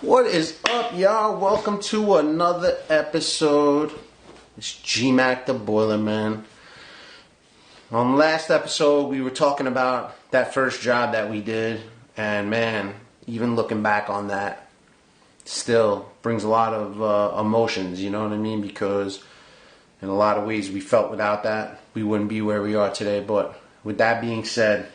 What is up, y'all? Welcome to another episode. It's GMAK the Boilerman. On the last episode, we were talking about that first job that we did, and man, even looking back on that, still brings a lot of emotions, you know what I mean? Because in a lot of ways, we felt without that, we wouldn't be where we are today. But with that being said,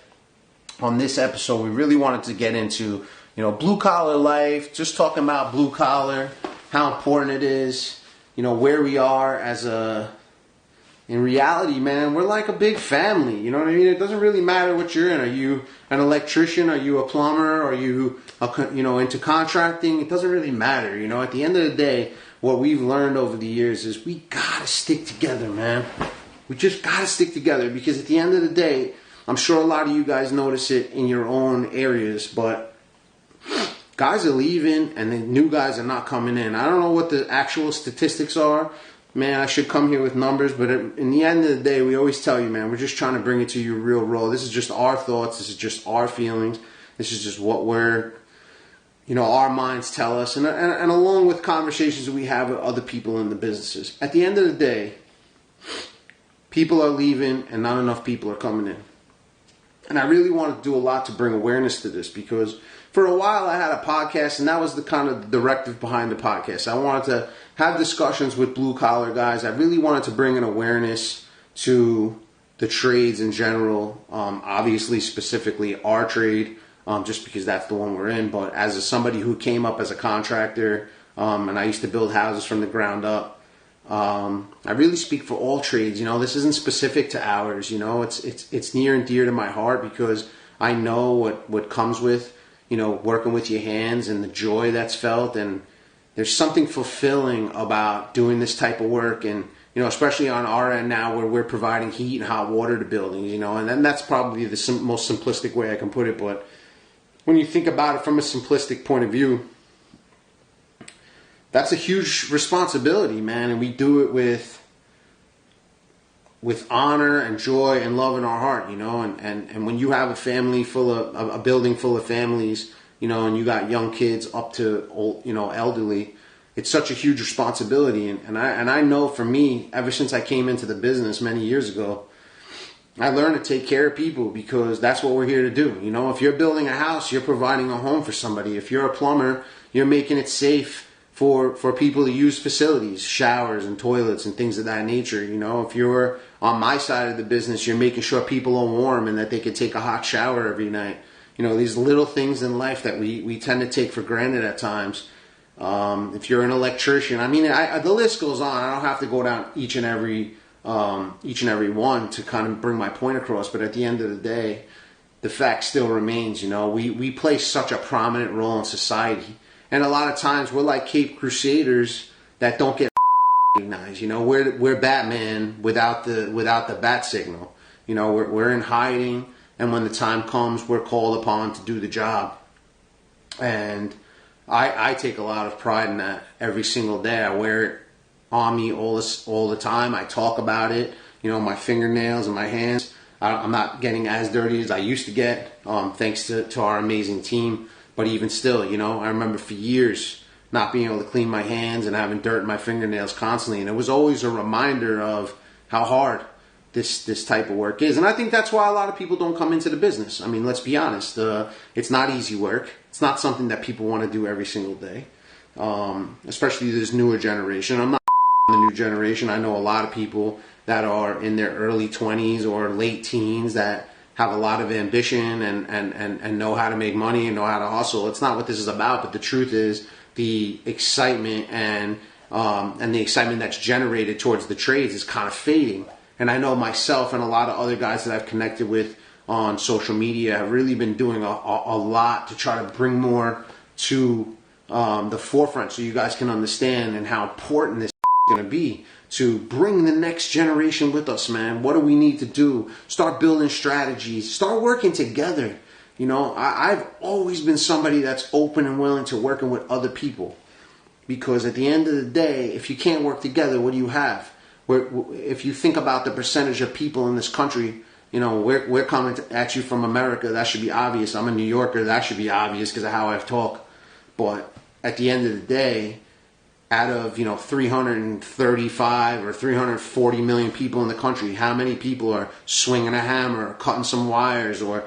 on this episode, we really wanted to get into blue collar life, just talking about blue collar, how important it is, where we are in reality, man, we're like a big family, you know what I mean? It doesn't really matter what you're in. Are you an electrician? Are you a plumber? Are you, into contracting? It doesn't really matter, At the end of the day, what we've learned over the years is we gotta stick together, man. We just gotta stick together because at the end of the day, I'm sure a lot of you guys notice it in your own areas, but guys are leaving and the new guys are not coming in. I don't know what the actual statistics are. Man, I should come here with numbers, but in the end of the day, we always tell you, man, we're just trying to bring it to you real raw. This is just our thoughts. This is just our feelings. This is just what our minds tell us. And along with conversations that we have with other people in the businesses. At the end of the day, people are leaving and not enough people are coming in. And I really wanted to do a lot to bring awareness to this because for a while I had a podcast and that was the kind of directive behind the podcast. I wanted to have discussions with blue collar guys. I really wanted to bring an awareness to the trades in general. Obviously, specifically our trade, just because that's the one we're in. But as somebody who came up as a contractor and I used to build houses from the ground up, I really speak for all trades. This isn't specific to ours. It's near and dear to my heart because I know what comes with, working with your hands and the joy that's felt. And there's something fulfilling about doing this type of work. And, especially on our end now where we're providing heat and hot water to buildings, and then that's probably the most simplistic way I can put it. But when you think about it from a simplistic point of view, that's a huge responsibility, man, and we do it with honor and joy and love in our heart, and when you have a family a building full of families, and you got young kids up to old, elderly, it's such a huge responsibility, and I know for me, ever since I came into the business many years ago, I learned to take care of people because that's what we're here to do. If you're building a house, you're providing a home for somebody. If you're a plumber, you're making it safe for people to use facilities, showers and toilets and things of that nature. If you're on my side of the business, you're making sure people are warm and that they can take a hot shower every night. These little things in life that we tend to take for granted at times. If you're an electrician, the list goes on. I don't have to go down each and every one to kind of bring my point across. But at the end of the day, the fact still remains, we play such a prominent role in society. And a lot of times we're like Cape Crusaders that don't get recognized. We're Batman without the bat signal. We're in hiding, and when the time comes, we're called upon to do the job. And I take a lot of pride in that every single day. I wear it on me all the time. I talk about it. My fingernails and my hands. I'm not getting as dirty as I used to get, thanks to our amazing team. But even still, I remember for years not being able to clean my hands and having dirt in my fingernails constantly. And it was always a reminder of how hard this type of work is. And I think that's why a lot of people don't come into the business. Let's be honest. It's not easy work. It's not something that people want to do every single day, especially this newer generation. I'm not the new generation. I know a lot of people that are in their early 20s or late teens that have a lot of ambition and know how to make money and know how to hustle. It's not what this is about, but the truth is the excitement and the excitement that's generated towards the trades is kind of fading. And I know myself and a lot of other guys that I've connected with on social media have really been doing a lot to try to bring more to the forefront so you guys can understand and how important this is going to be. To bring the next generation with us, man. What do we need to do? Start building strategies. Start working together. I've always been somebody that's open and willing to working with other people. Because at the end of the day, if you can't work together, what do you have? If you think about the percentage of people in this country, we're coming at you from America. That should be obvious. I'm a New Yorker. That should be obvious because of how I talk. But at the end of the day, out of 335 or 340 million people in the country, how many people are swinging a hammer, or cutting some wires, or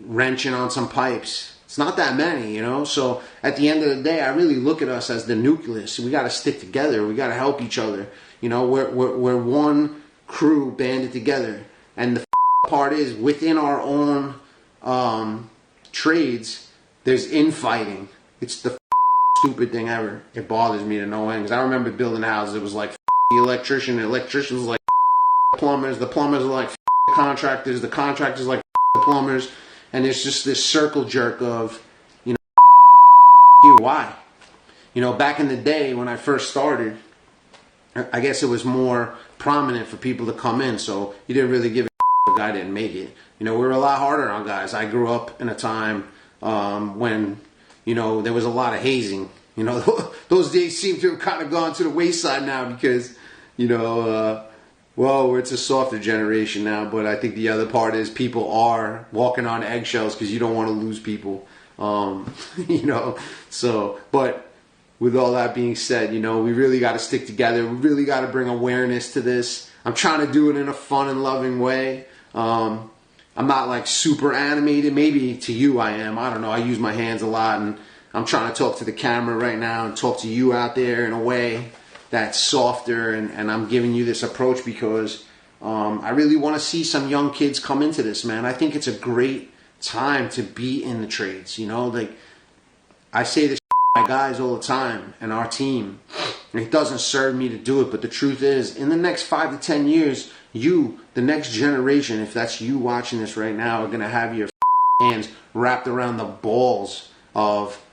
wrenching on some pipes? It's not that many, So at the end of the day, I really look at us as the nucleus. We got to stick together. We got to help each other. We're one crew banded together. And the part is, within our own trades, there's infighting. It's the stupid thing ever. It bothers me to no end, because I remember building houses. It was like the electrician. The electricians was like plumbers. The plumbers are like contractors. The contractors like the plumbers. And it's just this circle jerk of, why? Back in the day when I first started, I guess it was more prominent for people to come in, so you didn't really give a the guy didn't make it. We were a lot harder on guys. I grew up in a time when, there was a lot of hazing. Those days seem to have kind of gone to the wayside now because, it's a softer generation now. But I think the other part is people are walking on eggshells because you don't want to lose people. So, but with all that being said, we really got to stick together. We really got to bring awareness to this. I'm trying to do it in a fun and loving way. I'm not like super animated. Maybe to you I am. I don't know. I use my hands a lot, and I'm trying to talk to the camera right now and talk to you out there in a way that's softer, and I'm giving you this approach because I really want to see some young kids come into this, man. I think it's a great time to be in the trades. Like I say this to my guys all the time and our team, and it doesn't serve me to do it, but the truth is, in the next 5 to 10 years, you, the next generation, if that's you watching this right now, are going to have your hands wrapped around the balls of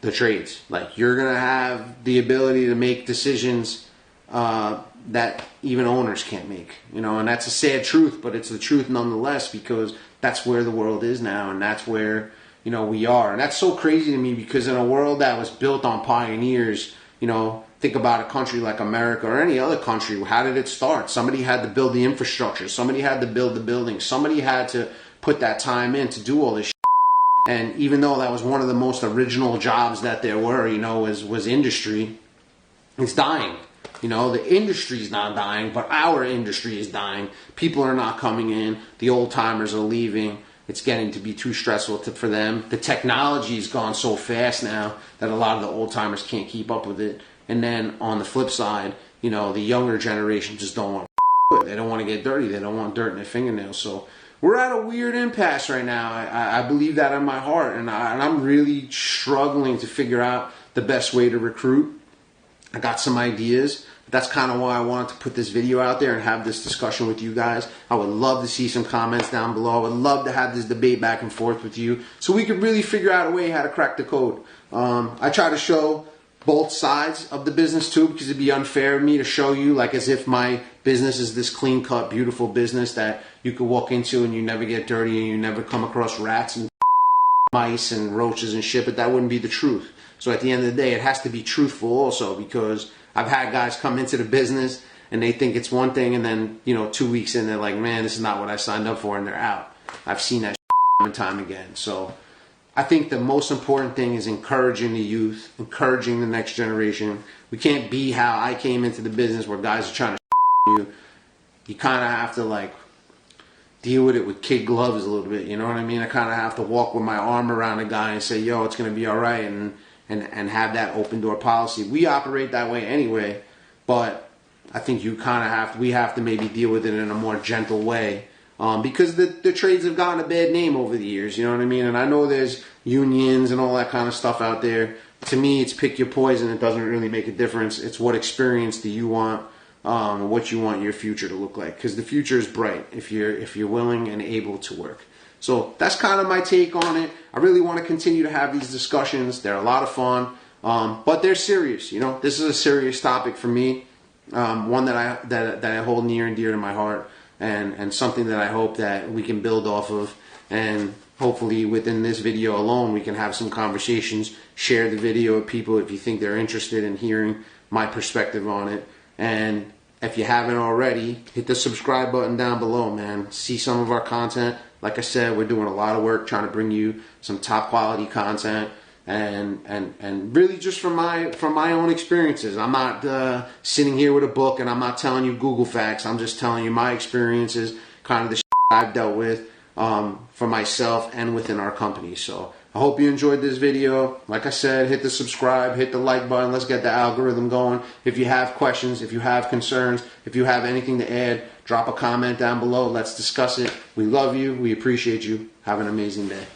the trades. Like, you're going to have the ability to make decisions that even owners can't make. And that's a sad truth, but it's the truth nonetheless, because that's where the world is now, and that's where, we are. And that's so crazy to me, because in a world that was built on pioneers, think about a country like America or any other country. How did it start? Somebody had to build the infrastructure. Somebody had to build the buildings. Somebody had to put that time in to do all this shit. And even though that was one of the most original jobs that there were, was industry, it's dying. The industry's not dying, but our industry is dying. People are not coming in. The old timers are leaving. It's getting to be too stressful for them. The technology's gone so fast now that a lot of the old timers can't keep up with it. And then on the flip side, the younger generation just don't want to. They don't want to get dirty. They don't want dirt in their fingernails. So we're at a weird impasse right now. I believe that in my heart, and I'm really struggling to figure out the best way to recruit. I got some ideas. That's kind of why I wanted to put this video out there and have this discussion with you guys. I would love to see some comments down below. I would love to have this debate back and forth with you so we could really figure out a way how to crack the code. I try to show both sides of the business too, because it'd be unfair of me to show you like as if my business is this clean-cut, beautiful business that you could walk into and you never get dirty and you never come across rats and mice and roaches and shit, but that wouldn't be the truth. So at the end of the day, it has to be truthful also, because I've had guys come into the business and they think it's one thing, and then 2 weeks in, they're like, man, this is not what I signed up for, and they're out. I've seen that time and time again. So I think the most important thing is encouraging the youth, encouraging the next generation. We can't be how I came into the business, where guys are trying to you. You kind of have to deal with it with kid gloves a little bit. You know what I mean? I kind of have to walk with my arm around a guy and say, yo, it's going to be all right, and have that open door policy. We operate that way anyway, but I think we have to maybe deal with it in a more gentle way. Because the trades have gotten a bad name over the years, you know what I mean? And I know there's unions and all that kind of stuff out there. To me, it's pick your poison. It doesn't really make a difference. It's what experience do you want, what you want your future to look like. Because the future is bright if you're willing and able to work. So that's kind of my take on it. I really want to continue to have these discussions. They're a lot of fun, but they're serious. This is a serious topic for me, one that I hold near and dear to my heart. And something that I hope that we can build off of, and hopefully within this video alone we can have some conversations. Share the video with people if you think they're interested in hearing my perspective on it. And if you haven't already, hit the subscribe button down below, man. See some of our content. Like I said, we're doing a lot of work trying to bring you some top quality content, and really just from my own experiences. I'm not sitting here with a book, and I'm not telling you Google facts. I'm just telling you my experiences, kind of the shit I've dealt with for myself and within our company. So I hope you enjoyed this video. Like I said, hit the subscribe, hit the like button. Let's get the algorithm going. If you have questions, if you have concerns, if you have anything to add, drop a comment down below. Let's discuss it. We love you. We appreciate you. Have an amazing day.